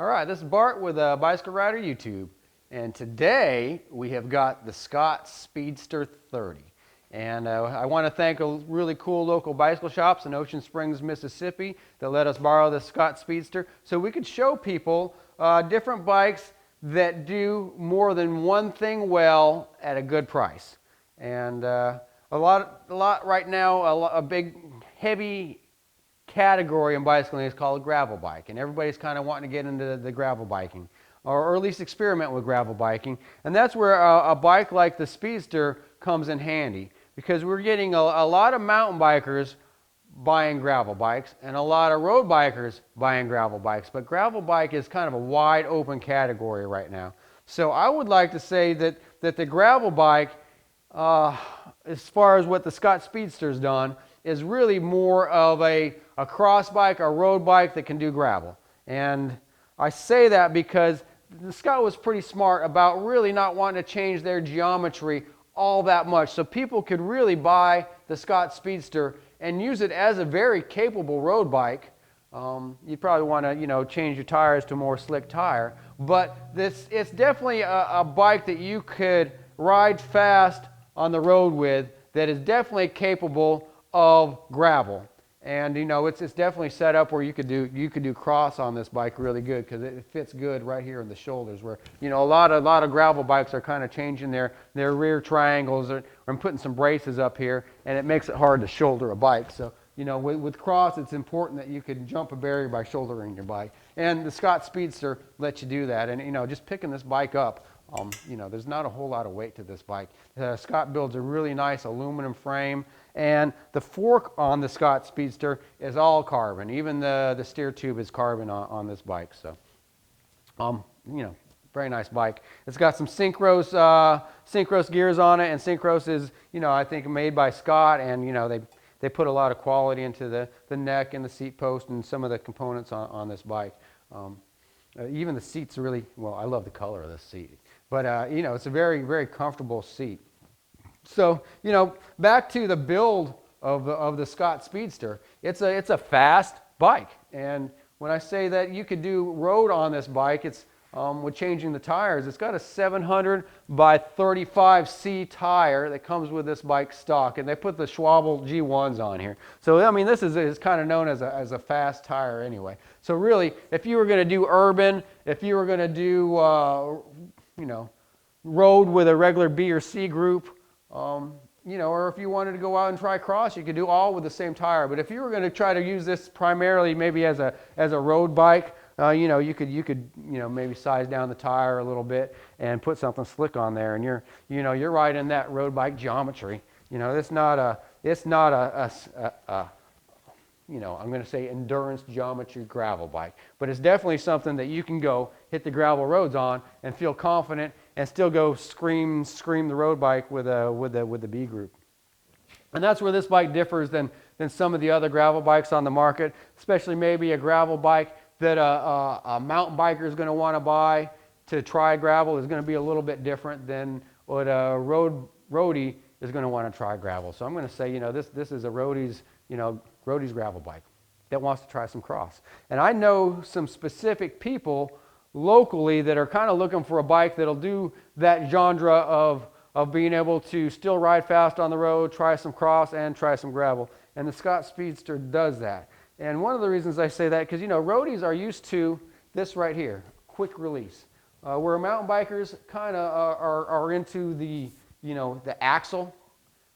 All right, this is Bart with Bicycle Rider YouTube, and today we have got the Scott Speedster 30. And I want to thank a really cool local bicycle shops in Ocean Springs, Mississippi that let us borrow the Scott Speedster so we could show people different bikes that do more than one thing well at a good price. And a lot right now, a big, heavy category in bicycling is called a gravel bike, and everybody's kind of wanting to get into the gravel biking, or at least experiment with gravel biking. And that's where a bike like the Speedster comes in handy, because we're getting a lot of mountain bikers buying gravel bikes and a lot of road bikers buying gravel bikes, but gravel bike is kind of a wide open category right now. So I would like to say that the gravel bike, as far as what the Scott Speedster's done, is really more of a cross bike, a road bike that can do gravel. And I say that because the Scott was pretty smart about really not wanting to change their geometry all that much, so people could really buy the Scott Speedster and use it as a very capable road bike. You probably want to, change your tires to a more slick tire, but it's definitely a bike that you could ride fast on the road with, that is definitely capable of gravel. And it's definitely set up where you could do cross on this bike really good, because it fits good right here in the shoulders, where a lot of gravel bikes are kind of changing their rear triangles or putting some braces up here, and it makes it hard to shoulder a bike. So with cross, it's important that you can jump a barrier by shouldering your bike, and the Scott Speedster lets you do that. And just picking this bike up, there's not a whole lot of weight to this bike. Scott builds a really nice aluminum frame, and the fork on the Scott Speedster is all carbon. Even the steer tube is carbon on this bike. So, very nice bike. It's got some Synchros gears on it, and Synchros is, I think made by Scott, and they put a lot of quality into the neck and the seat post and some of the components on this bike. Even the seat's really, well, I love the color of this seat. But, it's a very, very comfortable seat. So, back to the build of the Scott Speedster. It's a fast bike. And when I say that you could do road on this bike, it's with changing the tires. It's got a 700 by 35C tire that comes with this bike stock. And they put the Schwabel G1s on here. So, I mean, this is kind of known as a fast tire anyway. So really, if you were going to do urban, if you were going to do road with a regular B or C group, or if you wanted to go out and try cross, you could do all with the same tire. But if you were going to try to use this primarily maybe as a road bike, you could maybe size down the tire a little bit and put something slick on there, and you're right in that road bike geometry. It's not a I'm going to say endurance geometry gravel bike, but it's definitely something that you can go hit the gravel roads on and feel confident and still go scream the road bike with the B group. And that's where this bike differs than some of the other gravel bikes on the market, especially maybe a gravel bike that a mountain biker is going to want to buy to try gravel is going to be a little bit different than what a roadie is going to want to try gravel. So I'm going to say, this is a roadie's gravel bike that wants to try some cross. And I know some specific people locally that are kind of looking for a bike that'll do that genre of being able to still ride fast on the road, try some cross, and try some gravel. And the Scott Speedster does that. And one of the reasons I say that, because roadies are used to this right here, quick release. Where mountain bikers kind of are into the axle,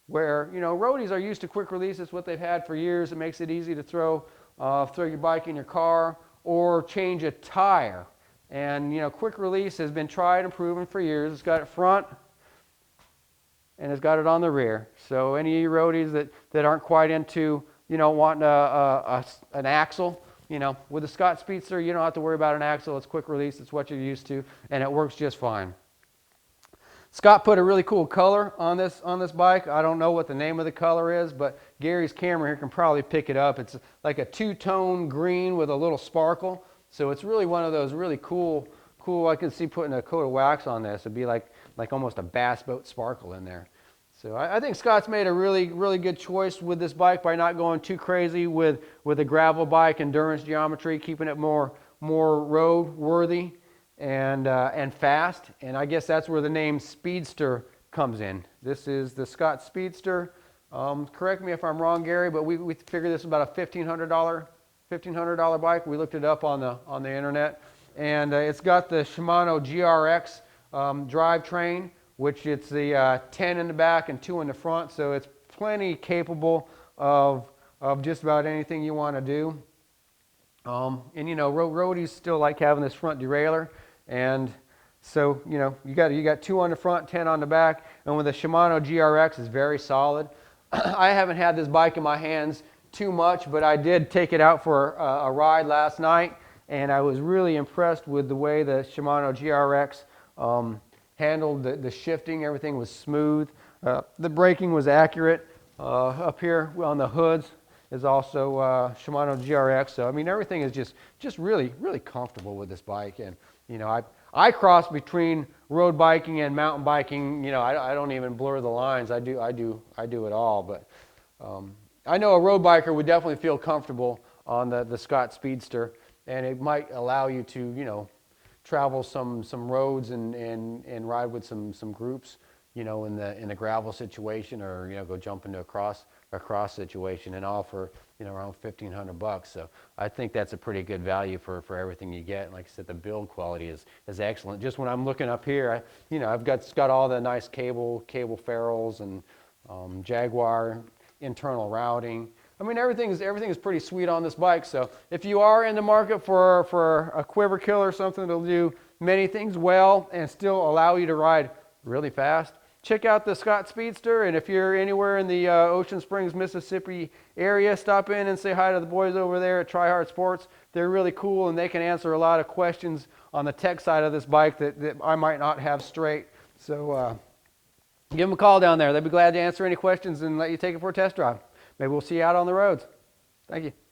where roadies are used to quick release. It's what they've had for years. It makes it easy to throw your bike in your car or change a tire. And quick release has been tried and proven for years. It's got it front and it's got it on the rear. So any roadies that aren't quite into wanting an axle, with the Scott Speedster, you don't have to worry about an axle. It's quick release. It's what you're used to, and it works just fine. Scott put a really cool color on this bike. I don't know what the name of the color is, but Gary's camera here can probably pick it up. It's like a two-tone green with a little sparkle. So it's really one of those really cool. I can see putting a coat of wax on this. It'd be like almost a bass boat sparkle in there. So I think Scott's made a really, really good choice with this bike by not going too crazy with a gravel bike endurance geometry, keeping it more more road worthy and fast. And I guess that's where the name Speedster comes in. This is the Scott Speedster. Correct me if I'm wrong, Gary, but we figured this is about a $1,500 bike. We looked it up on the internet, and it's got the Shimano GRX drivetrain, which it's the 10 in the back and 2 in the front, so it's plenty capable of just about anything you want to do. And you know, roadies still like having this front derailleur, and so you know, you got 2 on the front, 10 on the back, and with the Shimano GRX, it's very solid. I haven't had this bike in my hands too much, but I did take it out for a ride last night, and I was really impressed with the way the Shimano GRX handled the shifting. Everything was smooth. The braking was accurate. Up here on the hoods is also Shimano GRX. So I mean, everything is just really comfortable with this bike. And you know, I cross between road biking and mountain biking. You know, I don't even blur the lines. I do it all. But I know a road biker would definitely feel comfortable on the Scott Speedster, and it might allow you to, you know, travel some roads and ride with some groups, you know, in the gravel situation, or you know, go jump into a cross situation, and all for, you know, around $1,500. So I think that's a pretty good value for everything you get. And like I said, the build quality is excellent. Just when I'm looking up here, you know, it's got all the nice cable ferrules and Jaguar internal routing. I mean, everything is pretty sweet on this bike. So if you are in the market for a quiver killer, something that'll do many things well and still allow you to ride really fast, check out the Scott Speedster. And if you're anywhere in the Ocean Springs, Mississippi area, stop in and say hi to the boys over there at Try Hard Sports. They're really cool, and they can answer a lot of questions on the tech side of this bike that I might not have straight. So give them a call down there. They'd be glad to answer any questions and let you take it for a test drive. Maybe we'll see you out on the roads. Thank you.